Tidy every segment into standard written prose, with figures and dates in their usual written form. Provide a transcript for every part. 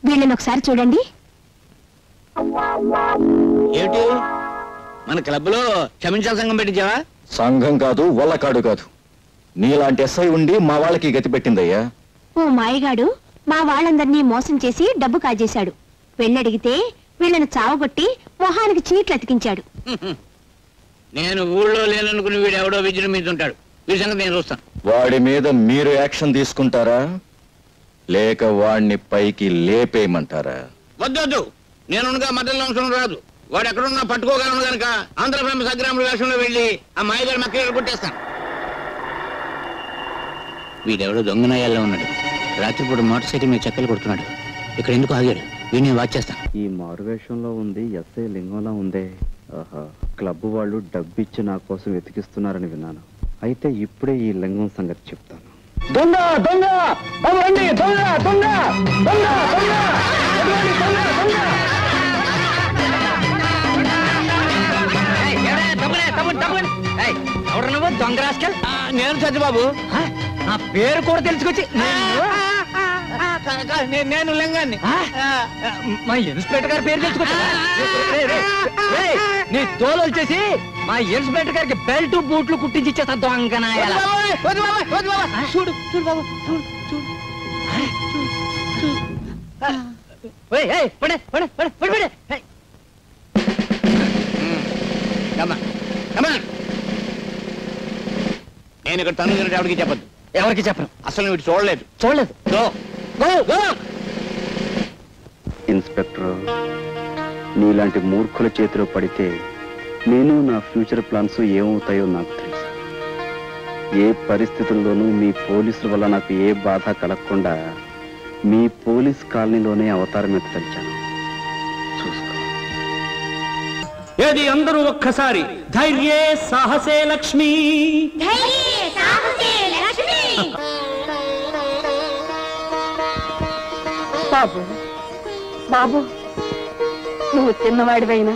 వీళ్ళని ఒకసారి చూడండి. ఏమిటి మన క్లబ్ లో క్షమించాల సంఘం పెట్టించావా? సంఘం కాదు, వల్లకాడు కాదు. నీలాంటి ఎస్ఐ ఉండి మా వాళ్ళకి గతి పెట్టిందయ్యా. ఓ మాయగాడు మా వాళ్ళందరినీ మోసం చేసి డబ్బు కాజేశాడు. పెళ్ళడిగితే వీళ్ళని చావగొట్టి మొహానికి చీట్లు అతికించాడు. నేను ఊళ్ళో లేననుకుని వీడు ఎవడో విజృంభించుంటాడు. వీడి సంగతి నేను చూస్తాను. వాడి మీద మీరు యాక్షన్ తీసుకుంటారా లేక వాడిని పైకి లేపేయమంటారా? వద్దొద్దు, నేనుగా మధ్యలో అంశం రాదు. వాడు ఎక్కడున్నా పట్టుకోగలను కనుక ఆంధ్ర ఫేమస్ అగ్రాముల వేషంలో వెళ్ళి ఆ మాయగారి మక్కలు కొట్టేస్తాను. వీడెవడో దొంగనాయాల్లో ఉన్నాడు. రాత్రిపూట మోటార్ సైకిల్ మీద చెక్కలు కొడుతున్నాడు. ఇక్కడ ఎందుకు ఆగాడు? వీడిని వాచ్ చేస్తాను. ఈ మారువేషంలో ఉంది ఎస్ఐ లింగంలా ఉందే. ఆహా, క్లబ్ వాళ్ళు డబ్బిచ్చి నా కోసం వెతికిస్తున్నారని విన్నాను. అయితే ఇప్పుడే ఈ లింగం సంగతి చెప్తాను. దొంగ దొంగ దొంగ దొంగ దొంగ దొంగ దొంగ రాస్కల్. నేను సత్యబాబు. నా పేరు కూడా తెలుసుకొచ్చి నేను లింగాన్ని. మా ఇన్స్పెక్టర్ గారి పేరు తెలుసుకొచ్చి నీ తోలు వచ్చేసి మా ఇన్స్పెక్టర్ గారికి బెల్ట్ బూట్లు కుట్టించి ఇచ్చేస్తా. దొంగనాయాల చూడు చూడు బాబు చూడు చూడు. నేను ఇక్కడ తను ఎవరికి చెప్పద్దు. ఎవరికి చెప్పను. అసలు వీడు చూడలేదు చూడలేదు. ఇన్స్పెక్టర్, నీలాంటి మూర్ఖుల చేతిలో పడితే నేను నా ఫ్యూచర్ ప్లాన్స్ ఏమవుతాయో నాకు తెలుసు. ఏ పరిస్థితుల్లోనూ మీ పోలీసుల వల్ల నాకు ఏ బాధ కలగకుండా మీ పోలీస్ కాలనీలోనే అవతారం ఎత్తలిచాను. చూసుకో. ఏది అందరూ ఒక్కసారి ధైర్యే సాహసే లక్ష్మి. బాబు బాబు, నువ్వు చిన్నవాడివైనా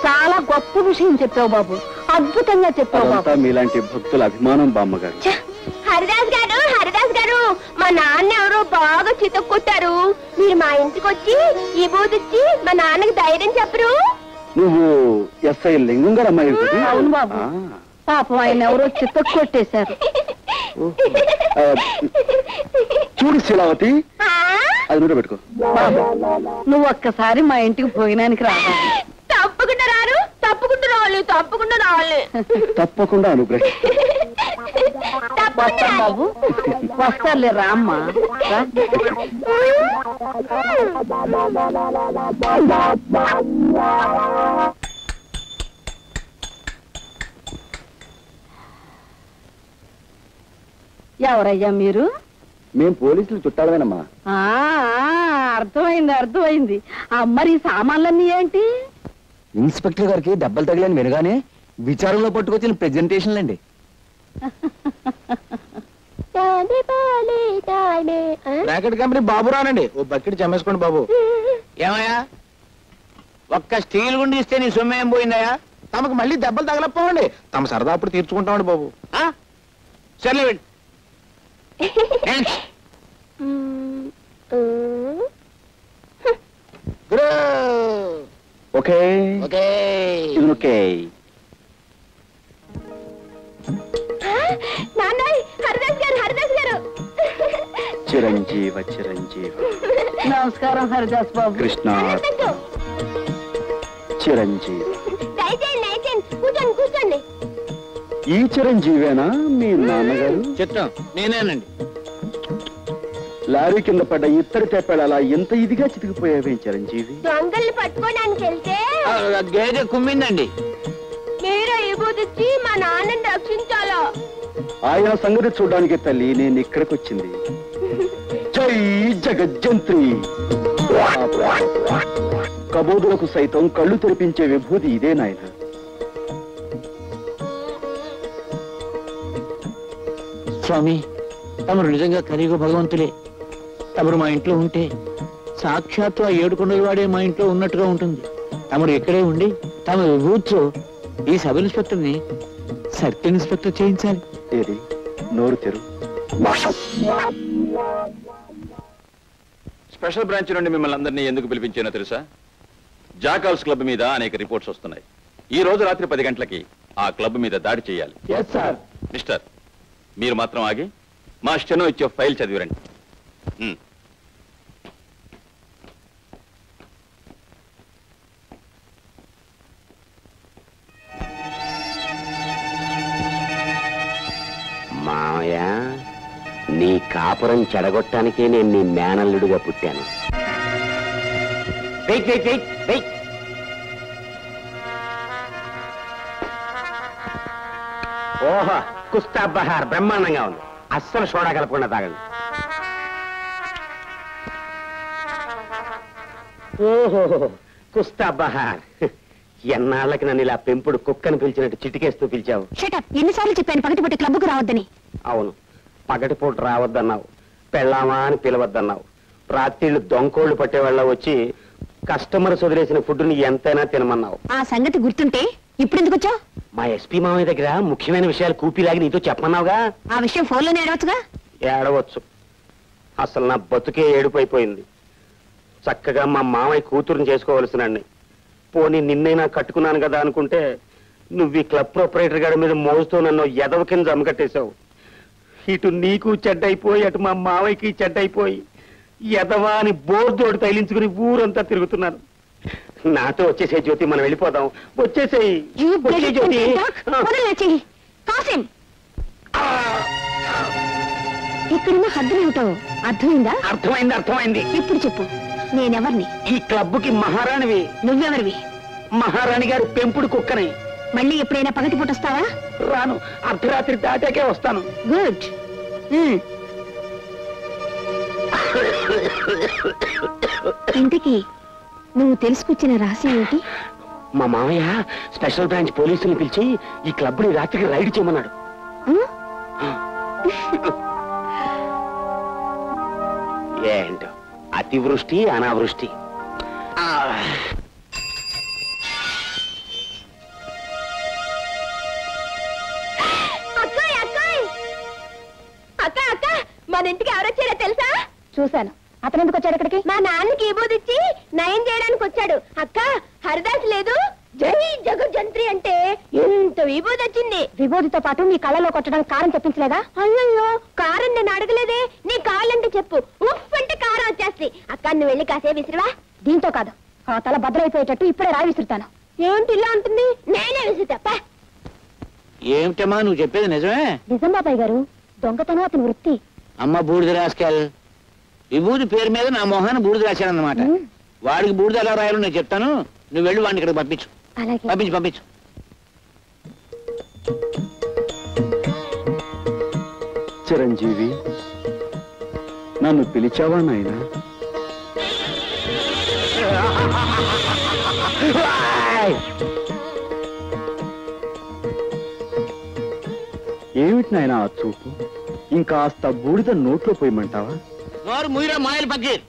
చాలా గొప్ప విషయం చెప్పావు బాబు. అద్భుతంగా చెప్పావు బాబు. మీలాంటి భక్తుల అభిమానం బామ్మగారు. హరిదాస్ గారు, హరిదాస్ గారు, మా నాన్న ఎవరో బాగా చితక్కొట్టారు. మీరు మా ఇంటికి వచ్చి ఈ బూదిచ్చి మా నాన్నకి ధైర్యం చెప్పరు? నువ్వు ఎస్ఐ లింగం గారు అమ్మాయి? అవును బాబు. పాపం ఆయన ఎవరో చితక్కొట్టేశారు. చూడు శీలావతి, అది నూట పెట్టుకో. బాబు, నువ్వు ఒక్కసారి మా ఇంటికి భోజనానికి రావాలి. తప్పకుండా రారు, తప్పకుండా రావాలి, తప్పకుండా రావాలి. తప్పకుండా అనుగ్రహి. వస్తాం బాబు, వస్తారులే రామ్మా. ఎవరయ్యా మీరు? మేం పోలీసులు చుట్టాలమేనమ్మా. అర్థమైంది అర్థమైంది. మరి సామాన్లన్నీ ఏంటి? ఇన్స్పెక్టర్ గారికి దెబ్బలు తగిలని వినగానే విచారంలో పట్టుకొచ్చిన ప్రెజెంటేషన్లు అండి. బ్రాకెట్ కంపెనీ బాబు రానండి. ఓ బకెట్ చమ్మేసుకోండి బాబు. ఏమయ్యా, ఒక్క స్టీల్ గుండి ఇస్తే నీ సొమ్ము ఏం పోయిందయ్యా? తమకు మళ్ళీ దెబ్బలు తగలపోవండి. తమ సరదా అప్పుడు తీర్చుకుంటామండి బాబు. సర్లే వెళ్ళి. Okay okay okay. హరిదాస్ గారు, హరిదాస్ గారు. చిరంజీవ చిరంజీవ. నమస్కారం హరిదాస్ బాబు. కృష్ణ చిరంజీవి. కూర్చోండి కూర్చోండి. ఈ చిరంజీవేనా మీ నాన్నగారు? చిత్తం నేనేనండి. లారీ కింద పడ్డ ఇత్తడి తెప్పాడు అలా ఎంత ఇదిగా చితికిపోయావే చిరంజీవి? దొంగల్ని పట్టుకోవడానికి వెళ్తే గేదె కుమ్మిందండి. మీరు ఇబుదిచ్చి మా నాన్నని రక్షించాలా? ఆయన సంగతి చూడడానికి తల్లి నేను ఇక్కడికి వచ్చింది. జై జగజ్జంత్రి. కబోదులకు సైతం కళ్ళు తెరిపించే విభూతి ఇదే నాయన. స్వామి, తమరు నిజంగా కలియుగ భగవంతులే. తమరు మా ఇంట్లో ఉంటే సాక్షాత్తు ఆ 7 కొండల వాడే మా ఇంట్లో ఉన్నట్టుగా ఉంటుంది. తమరు ఇక్కడే ఉండి తమ విభూతితో ఈ సబ్ ఇన్స్పెక్టర్ ని సర్కిల్ ఇన్స్పెక్టర్ చేయించాలి. ఏది నోరు తెరు. స్పెషల్ బ్రాంచ్ నుండి మిమ్మల్ని అందరినీ ఎందుకు పిలిపించానో తెలుసా? జాకాల్స్ క్లబ్ మీద అనేక రిపోర్ట్స్ వస్తున్నాయి. ఈ రోజు రాత్రి 10 గంటలకి ఆ క్లబ్ మీద దాడి చేయాలి. మిస్టర్, మీరు మాత్రం ఆగి మా స్టెనో ఇచ్చే ఫైల్ చదివిరండి. మావయ్య, నీ కాపురం చెడగొట్టానికే నేను నీ మేనల్లుడిగా పుట్టాను. Wait wait wait wait. ఓహో, కుస్తా బహార్ బ్రహ్మాండంగా ఉంది. అస్సలు సోడా కలపకుండా తాగండి. ఓహో, కుస్తా బహార్. ఎన్నాళ్ళకి నన్ను ఇలా పెంపుడు కుక్కను పిలిచినట్టు చిటికేస్తూ పిలిచావు. ఎన్నిసార్లు చెప్పాను పగటిపూట క్లబ్కు రావద్దని? అవును, పగటిపూట రావద్దన్నావు, పెళ్ళామా అని పిలవద్దన్నావు. రాత్రిళ్ళు దొంకోళ్లు పట్టేవాళ్ళ వచ్చి కస్టమర్స్ వదిలేసిన ఫుడ్ని ఎంతైనా తినమన్నావు. ఆ సంగతి గుర్తుంటే ఇప్పుడు ఎందుకు వచ్చావు? మా ఎస్పీ మామయ్య దగ్గర ముఖ్యమైన విషయాలు కూపిలాగి నీతో చెప్పమన్నావుగా. ఆ విషయం ఫోన్లోనే ఏడవచ్చుగా. ఏడవచ్చు. అసలు నా బతుకే ఏడుపైపోయింది. చక్కగా మా మామయ్య కూతురుని చేసుకోవలసినండి. పోనీ నిన్నైనా కట్టుకున్నాను కదా అనుకుంటే నువ్వు ఈ క్లబ్ ప్రొపరేటర్ గారి మీద మోజుతో నన్ను ఎదవ కింద జమకట్టేశావు. ఇటు నీకు చెడ్డైపోయి, అటు మా మావయ్యకి చెడ్డైపోయి ఎదవా అని బోర్దోడు తైలించుకుని ఊరంతా తిరుగుతున్నాను. నాతో వచ్చేసే జ్యోతి, మనం వెళ్ళిపోదాం. వచ్చేసేయి జ్యోతి. కాసిం, ఇక్కడున్న హద్దులేమిటో అర్థమైందా? అర్థమైంది, అర్థమైంది. ఇప్పుడు చెప్పు, నేనెవర్ని? ఈ క్లబ్కి మహారాణివి. నువ్వెవరివి? మహారాణి గారి పెంపుడు కుక్కని. మళ్ళీ ఎప్పుడైనా పగటిపూట వస్తావా? రాను, అర్ధరాత్రి దాటాకే వస్తాను. గుడ్. ఇంతకీ నువ్వు తెలుసుకొచ్చిన రహస్యం ఏంటి? మా మామయ్య స్పెషల్ బ్రాంచ్ పోలీసుల్ని పిలిచి ఈ క్లబ్ ని రాత్రికి రైడ్ చేయమన్నాడు. ఏంటో అతివృష్టి అనావృష్టి. అక్క, మన ఇంటికి ఎవరొచ్చారో తెలుసా? చూశాను. అతను ఎందుకు వచ్చాడు ఇక్కడికి? మా నాన్నకి విభూది ఇచ్చి నయం చేయడానికి వచ్చాడు. అక్క, హరిదాస్ లేదు, జై జగజ్జంత్రి అంటే ఎంత విభూది వచ్చింది. విభూతితో పాటు నీ కళ్ళలో కొట్టడానికి కారం తెప్పించలేదా? అయ్యో, కారం నేను అడగలేదే. నీ కావాలంటే చెప్పు, ఉఫ్ అంటే కారం వచ్చేస్తుంది. అక్క, నువ్వు వెళ్ళి కాసేపు విసిరివా? దీంతో కాదు, ఆ తల భద్రైపోయేటట్టు ఇప్పుడే రాయి విసురుతాను. ఏంటి ఇలా ఉంటుంది? నేనే విసురుతా. ఏమిటమ్మా నువ్వు చెప్పేది నిజమే? నిజం బాబాయ్ గారు, దొంగతనం అతని వృత్తి. అమ్మ బూడిద రాసుకెళ్. విభూతి పేరు మీద నా మొహాన్ని బూడిద రాశానన్నమాట. వాడికి బూడిద ఎలా రాయాలో నేను చెప్తాను, నువ్వు వెళ్ళి వాడిని ఇక్కడికి పంపించు. అలాగే. పంపించు. చిరంజీవి, నన్ను పిలిచావా నాయనా? ఏమిటి నాయనా ఆ చూపు? ఇంకాస్త బూడిద నోట్లో పోయమంటావా? నోరు ముయిరా మాయలు పక్కీర్.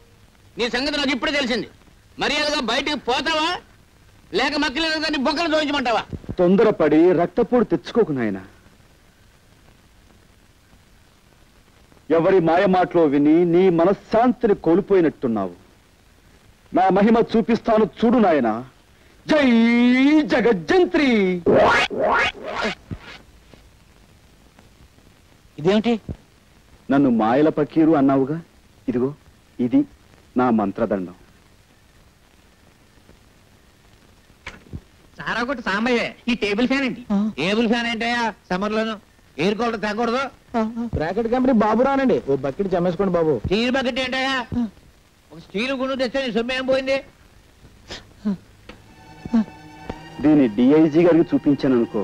నీ సంగతి నాకు ఇప్పుడే తెలిసింది. మర్యాదగా బయటికి పోతావా లేక మక్కలేని దాన్ని బొక్కలు దోయించమంటావా? తొందరపడి రక్తపోటు తెచ్చుకోకు నాయనా. ఎవరి మాయమాటలో విని నీ మనశ్శాంతిని కోల్పోయినట్టున్నావు. నా మహిమ చూపిస్తాను చూడు నాయనా. జై జగజ్జంత్రి. ఇదేమిటి? నన్ను మాయల పకీరు అన్నావుగా, ఇదిగో ఇది నా మంత్రదండం. సారా కొట్టు సాంబయ్యే. ఈ టేబుల్ ఫ్యాన్ ఏంటి? టేబుల్ ఫ్యాన్ ఏంటయ్యా? సమ్మర్ లోను ఎయిర్ కూలర్ తగ్గకూడదు. బ్రాకెట్ కంపెనీ బాబు రానండి, ఓ బకెట్ చమ్మేసుకోండి బాబు. స్టీల్ బకెట్ ఏంటయ్యా? ఒక స్టీల్ గుండు తెస్తే నీ సొమ్ము ఏం పోయింది? దీన్ని డిఐజీ గారికి చూపించాను అనుకో,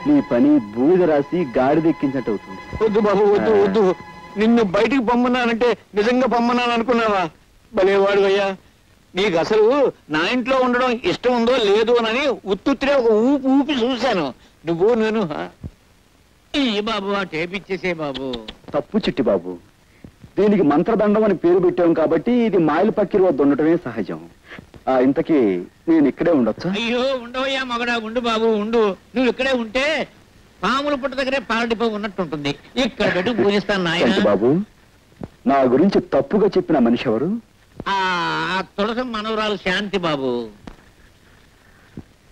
నీ పని బూడిద రాసి గాడిదెక్కించినట్టు అవుతుంది. వద్దు బాబు, వద్దు. నిన్ను బయటికి పొమ్మన్నానంటే నిజంగా పొమ్మన్నాను అనుకున్నావా? భలేవాడు అయ్యా. నీకు అసలు నా ఇంట్లో ఉండడం ఇష్టం ఉందో లేదో అని ఉత్తుత్తిరే ఒక ఊపి చూశాను. నువ్వు నేను బాబు ఆ టేప్ ఇచ్చేసే బాబు. తప్పు చిట్టి బాబు, దీనికి మంత్రదండం అని పేరు పెట్టాం కాబట్టి ఇది మాయల పక్కిరి వద్ద ఉండటమే సహజం. ఇంతకీ నేను ఇక్కడే ఉండొచ్చా? అయ్యో ఉండవయ్యా మగడా, ఉండు బాబు ఉండు. నువ్వు ఇక్కడే ఉంటే పాముల పుట్ట దగ్గరే పాలడిపో ఉన్నట్టుంటుంది. ఇక్కడ పెట్టి పూజిస్తాను నాయన. బాబు, నా గురించి తప్పుగా చెప్పిన మనిషి ఎవరు? ఆ తులసి మనవరాలు శాంతి బాబు.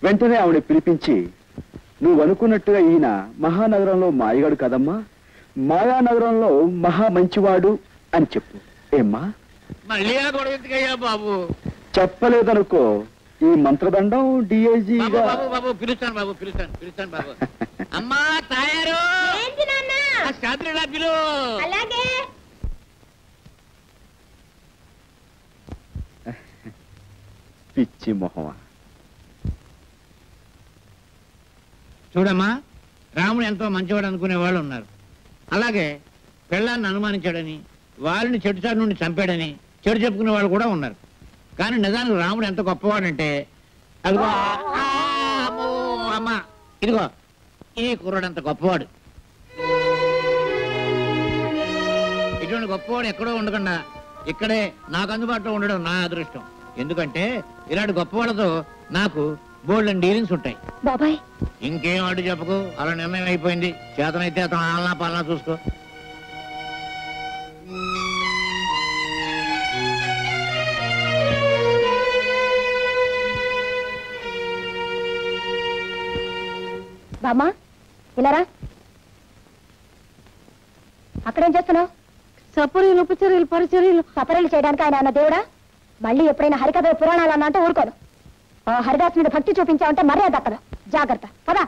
వెంటనే ఆవిడ పిలిపించి, నువ్వు అనుకున్నట్టుగా ఈయన మహానగరంలో మాయగాడు కదమ్మా, మాయానగరంలో మహా మంచివాడు అని చెప్పు. ఏమ్మా? మళ్ళీ ఆ గొడవ ఎందుకయ్యా బాబు? చెప్పలేదనుకో, ఈ మంత్రదండం డిఐజీగా. బాబు బాబు పిలుస్తాను బాబు, పిలుస్తాను బాబు. అమ్మా తయారు శాంతిలా పిలు. అలాగే. పిచ్చి మొహమా. చూడమ్మా, రాముడు ఎంతో మంచివాడు అనుకునే వాళ్ళు ఉన్నారు. అలాగే పెళ్ళాన్ని అనుమానించాడని, వారిని చెడుచారు నుండి చంపాడని చెడు చెప్పుకునే వాళ్ళు కూడా ఉన్నారు. కానీ నిజానికి రాముడు ఎంత గొప్పవాడంటే, అదిగో అమ్మా, ఇదిగో ఈ కుర్రాడు అంత గొప్పవాడు. ఇటువంటి గొప్పవాడు ఎక్కడో ఉండకుండా ఇక్కడే నాకు అందుబాటులో ఉండడం నా అదృష్టం. ఎందుకంటే ఇలాంటి గొప్పవాళ్ళతో నాకు బోల్డ్ డీలింగ్స్ ఉంటాయి. బాబాయ్ ఇంకేం అడ్డు చెప్పకు, అలా నిర్ణయం అయిపోయింది. చేతనైతే అతను ఆలనా పాలనా చూసుకో. బామ్మా ఇలారా. అక్కడేం చేస్తున్నావు? సపరీలు ఉపచర్యలు పరిచర్యలు. సపరీలు చేయడానికి ఆయన అన్న దేవుడా? మళ్ళీ ఎప్పుడైనా హరికథ పురాణాలు అన్నా అంటే ఊరుకోను. ఆ హరిదాస్ మీద భక్తి చూపించావంటే మర్యాద అక్కడ. జాగ్రత్త పదా.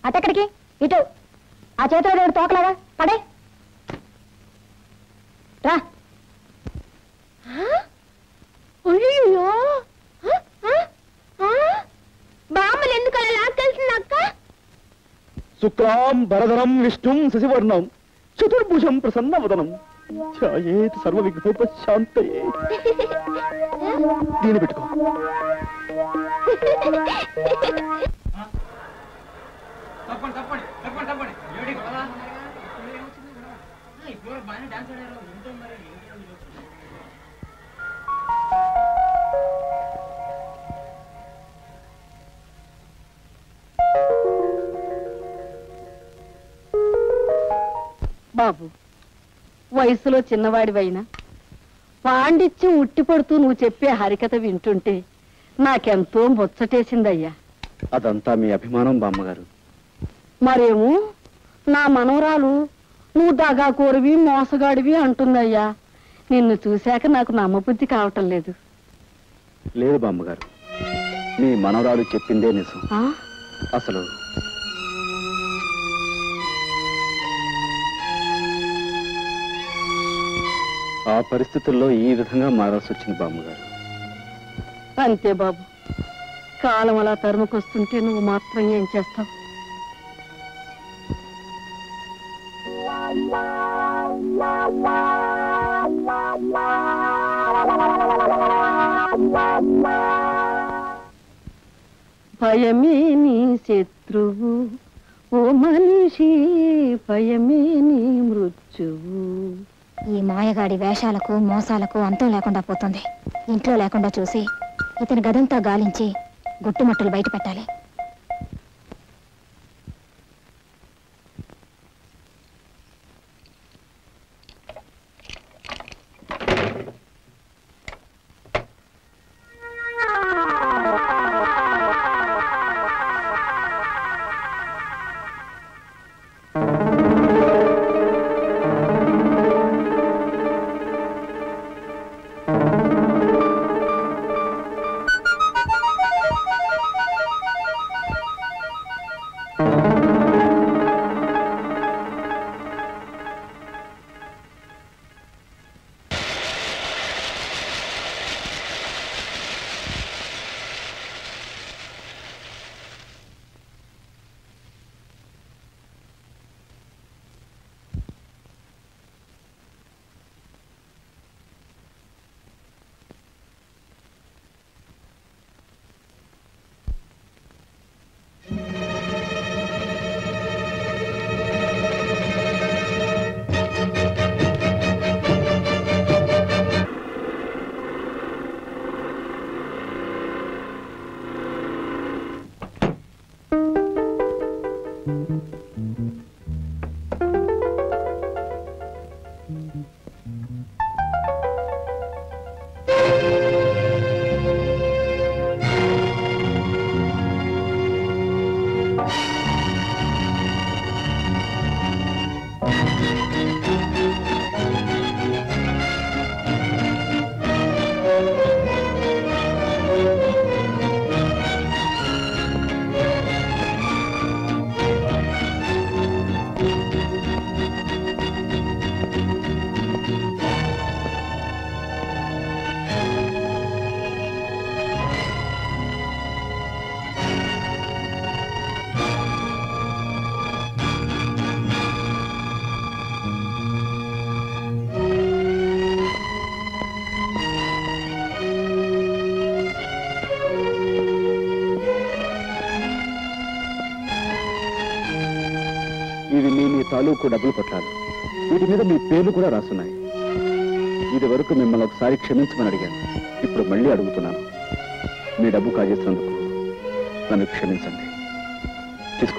అటెక్కడికి? ఇటు. ఆ చేతిలో దేవుడు తోకలాగా పడే రా. అయ్యో బామ్మలు ఎందుకు అలా లాక్కెళ్తుంది అక్క? శుక్లాం భరధరం విష్ణుం శశివర్ణం చతుర్భుజం ప్రసన్నవదనం ఛాయేత్ సర్వ విఘ్నోపశాంతయే. దీని పెట్టుకో. బాబు, వయసులో చిన్నవాడివైనా పాండిత్యం ఉట్టిపడుతూ నువ్వు చెప్పే హరికథ వింటుంటే నాకెంతో ముచ్చటేసిందయ్యా. అదంతా మీ అభిమానం బామ్మగారు. మరేమో నా మనవరాలు నువ్వు దగాకోరివి మోసగాడివి అంటుందయ్యా. నిన్ను చూశాక నాకు నమ్మబుద్ధి కావటం లేదు. లేదు బామ్మగారు, మీ మనవరాలు చెప్పిందే నిజం. ఆ? అసలు ఆ పరిస్థితుల్లో ఈ విధంగా మారాల్సి వచ్చింది బామ్మగారు. అంతే బాబు, కాలం అలా తరుముకొస్తుంటే నువ్వు మాత్రం ఏం చేస్తావు? భయమే నీ శత్రువు ఓ మనిషి, భయమే నీ మృత్యువు. ఈ మాయగాడి వేషాలకు మోసాలకు అంతం లేకుండా పోతుంది. ఇంట్లో లేకుండా చూసి ఇతని గదంతా గాలించి గుట్టుమట్టులు బయట పెట్టాలి. తాలూకు డబ్బులు పట్టాలి. వీటి మీద మీ పేర్లు కూడా రాస్తున్నాయి. ఇది వరకు మిమ్మల్ని ఒకసారి క్షమించమని అడిగాను. ఇప్పుడు మళ్ళీ అడుగుతున్నాను. మీ డబ్బు కాజేసినందుకు నన్ను క్షమించండి.